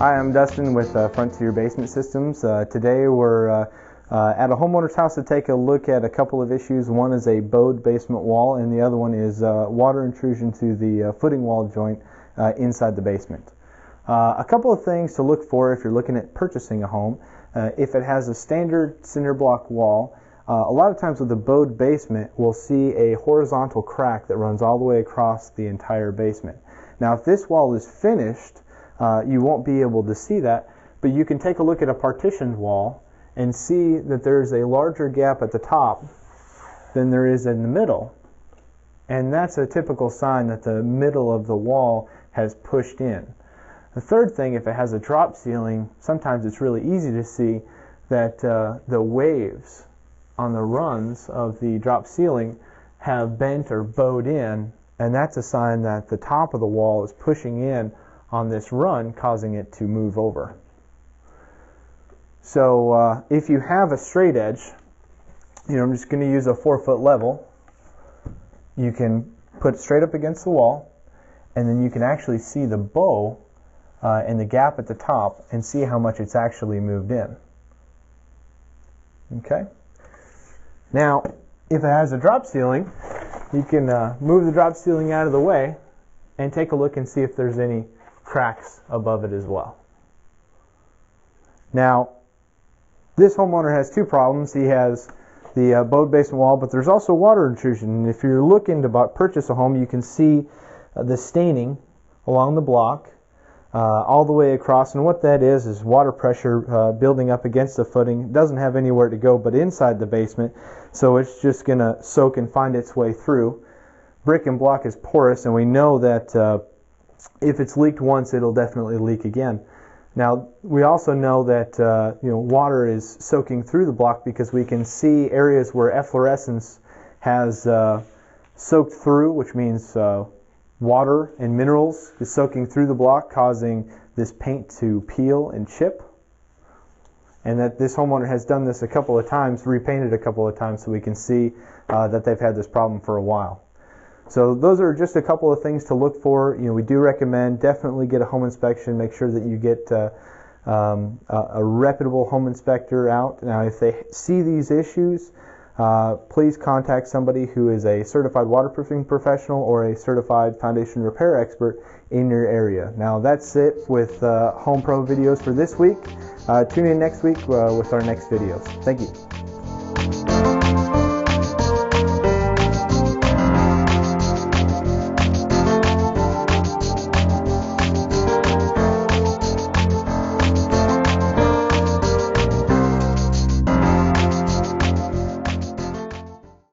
Hi, I'm Dustin with Frontier Basement Systems. Today we're at a homeowner's house to take a look at a couple of issues. One is a bowed basement wall, and the other one is water intrusion through the footing wall joint inside the basement. A couple of things to look for if you're looking at purchasing a home. If it has a standard Cinderblock wall, a lot of times with the bowed basement, we'll see a horizontal crack that runs all the way across the entire basement. Now, if this wall is finished, you won't be able to see that, but you can take a look at a partitioned wall and see that there's a larger gap at the top than there is in the middle. And that's a typical sign that the middle of the wall has pushed in. The third thing, if it has a drop ceiling, sometimes it's really easy to see that the waves on the runs of the drop ceiling have bent or bowed in, and that's a sign that the top of the wall is pushing in on this run, causing it to move over. So if you have a straight edge, I'm just going to use a 4-foot level. You can put it straight up against the wall, and then you can actually see the bow and the gap at the top and see how much it's actually moved in. Okay? Now, if it has a drop ceiling, you can move the drop ceiling out of the way and take a look and see if there's any cracks above it as well. Now, this homeowner has two problems. He has the bowed basement wall, but there's also water intrusion. And if you're looking to purchase a home, you can see the staining along the block all the way across. And what that is water pressure building up against the footing. It doesn't have anywhere to go but inside the basement, so it's just going to soak and find its way through. Brick and block is porous, and we know that if it's leaked once, it'll definitely leak again. Now, we also know that water is soaking through the block because we can see areas where efflorescence has soaked through, which means water and minerals is soaking through the block, causing this paint to peel and chip. And that this homeowner has done this a couple of times, repainted a couple of times, so we can see that they've had this problem for a while. So those are just a couple of things to look for. We do recommend definitely get a home inspection. Make sure that you get a reputable home inspector out. Now, if they see these issues, please contact somebody who is a certified waterproofing professional or a certified foundation repair expert in your area. Now, that's it with HomePro videos for this week. Tune in next week with our next videos. Thank you.